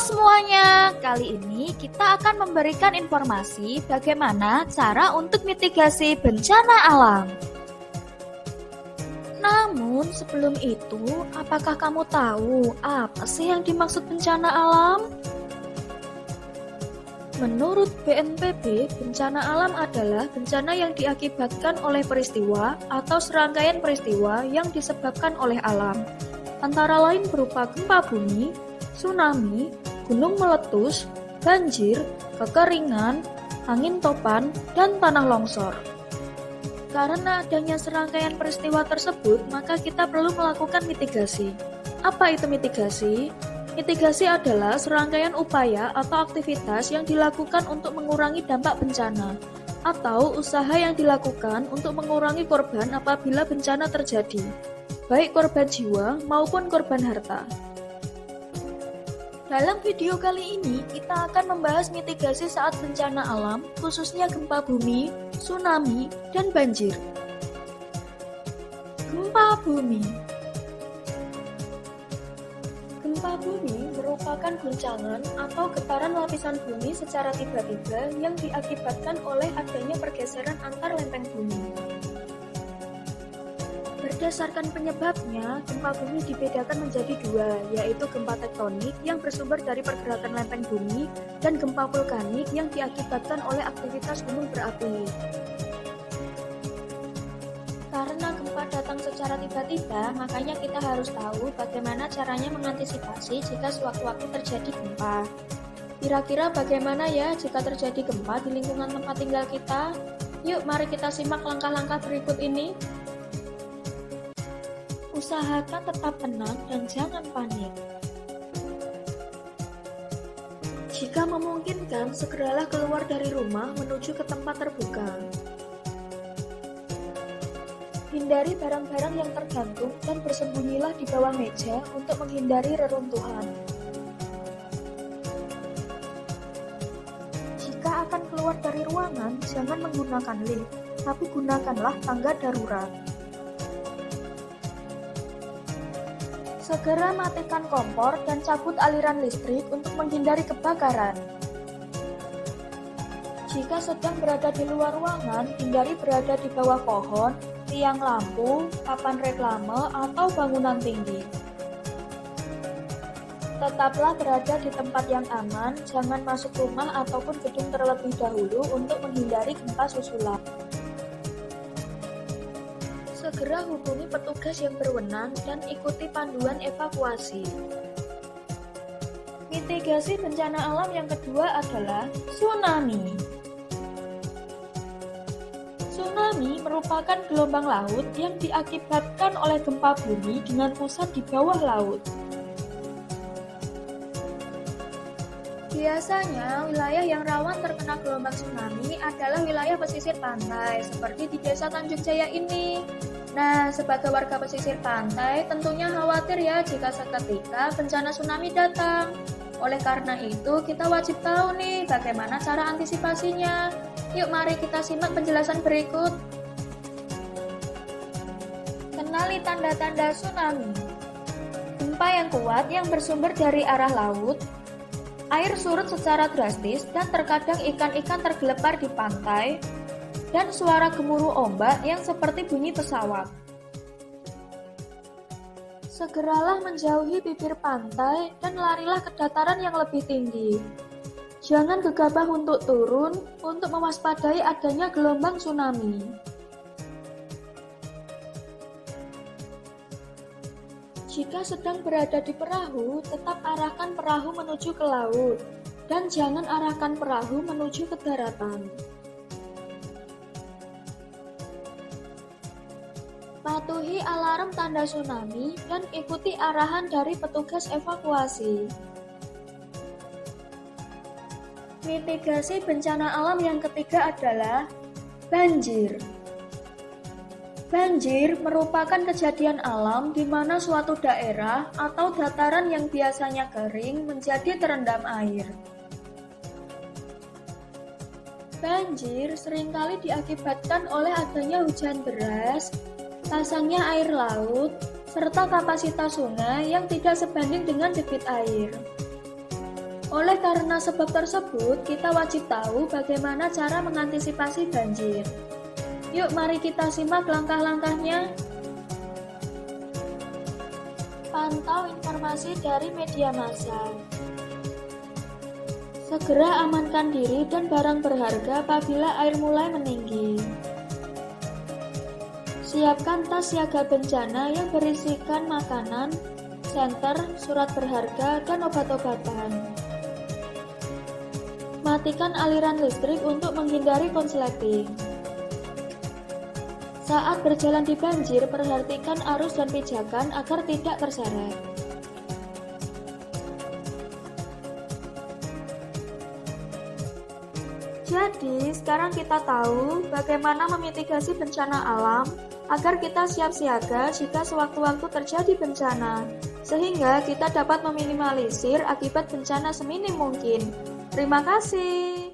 semuanya, kali ini kita akan memberikan informasi bagaimana cara untuk mitigasi bencana alam. Namun sebelum itu, apakah kamu tahu apa sih yang dimaksud bencana alam? Menurut BNPB, bencana alam adalah bencana yang diakibatkan oleh peristiwa atau serangkaian peristiwa yang disebabkan oleh alam, antara lain berupa gempa bumi, tsunami, gunung meletus, banjir, kekeringan, angin topan, dan tanah longsor. Karena adanya serangkaian peristiwa tersebut, maka kita perlu melakukan mitigasi. Apa itu mitigasi? Mitigasi adalah serangkaian upaya atau aktivitas yang dilakukan untuk mengurangi dampak bencana, atau usaha yang dilakukan untuk mengurangi korban apabila bencana terjadi, baik korban jiwa maupun korban harta. Dalam video kali ini, kita akan membahas mitigasi saat bencana alam, khususnya gempa bumi, tsunami, dan banjir. Gempa bumi. Gempa bumi merupakan guncangan atau getaran lapisan bumi secara tiba-tiba yang diakibatkan oleh adanya pergeseran antar lempeng bumi. Berdasarkan penyebabnya, gempa bumi dibedakan menjadi dua, yaitu gempa tektonik yang bersumber dari pergerakan lempeng bumi dan gempa vulkanik yang diakibatkan oleh aktivitas gunung berapi. Karena gempa datang secara tiba-tiba, makanya kita harus tahu bagaimana caranya mengantisipasi jika sewaktu-waktu terjadi gempa. Kira-kira bagaimana ya jika terjadi gempa di lingkungan tempat tinggal kita? Yuk, mari kita simak langkah-langkah berikut ini. Usahakan tetap tenang dan jangan panik. Jika memungkinkan, segeralah keluar dari rumah menuju ke tempat terbuka. Hindari barang-barang yang tergantung dan bersembunyilah di bawah meja untuk menghindari reruntuhan. Jika akan keluar dari ruangan, jangan menggunakan lift, tapi gunakanlah tangga darurat. Segera matikan kompor dan cabut aliran listrik untuk menghindari kebakaran. Jika sedang berada di luar ruangan, hindari berada di bawah pohon, tiang lampu, papan reklame, atau bangunan tinggi. Tetaplah berada di tempat yang aman, jangan masuk rumah ataupun gedung terlebih dahulu untuk menghindari gempa susulan. Segera hubungi petugas yang berwenang dan ikuti panduan evakuasi. Mitigasi bencana alam yang kedua adalah tsunami. Tsunami merupakan gelombang laut yang diakibatkan oleh gempa bumi dengan pusat di bawah laut. Biasanya, wilayah yang rawan terkena gelombang tsunami adalah wilayah pesisir pantai, seperti di Desa Tanjung Jaya ini. Nah, sebagai warga pesisir pantai, tentunya khawatir ya jika seketika bencana tsunami datang. Oleh karena itu, kita wajib tahu nih bagaimana cara antisipasinya. Yuk, mari kita simak penjelasan berikut. Kenali tanda-tanda tsunami. Gempa yang kuat yang bersumber dari arah laut, air surut secara drastis dan terkadang ikan-ikan tergelepar di pantai, dan suara gemuruh ombak yang seperti bunyi pesawat. Segeralah menjauhi bibir pantai dan larilah ke dataran yang lebih tinggi. Jangan gegabah untuk turun untuk mewaspadai adanya gelombang tsunami. Jika sedang berada di perahu, tetap arahkan perahu menuju ke laut, dan jangan arahkan perahu menuju ke daratan. Patuhi alarm tanda tsunami dan ikuti arahan dari petugas evakuasi. Mitigasi bencana alam yang ketiga adalah banjir. Banjir merupakan kejadian alam di mana suatu daerah atau dataran yang biasanya kering menjadi terendam air. Banjir seringkali diakibatkan oleh adanya hujan deras, pasangnya air laut, serta kapasitas sungai yang tidak sebanding dengan debit air. Oleh karena sebab tersebut, kita wajib tahu bagaimana cara mengantisipasi banjir. Yuk, mari kita simak langkah-langkahnya. Pantau informasi dari media massa. Segera amankan diri dan barang berharga apabila air mulai meninggi. Siapkan tas siaga bencana yang berisikan makanan, senter, surat berharga, dan obat-obatan. Matikan aliran listrik untuk menghindari konsleting. Saat berjalan di banjir, perhatikan arus dan pijakan agar tidak terseret. Jadi, sekarang kita tahu bagaimana memitigasi bencana alam agar kita siap siaga jika sewaktu-waktu terjadi bencana, sehingga kita dapat meminimalisir akibat bencana seminim mungkin. Terima kasih.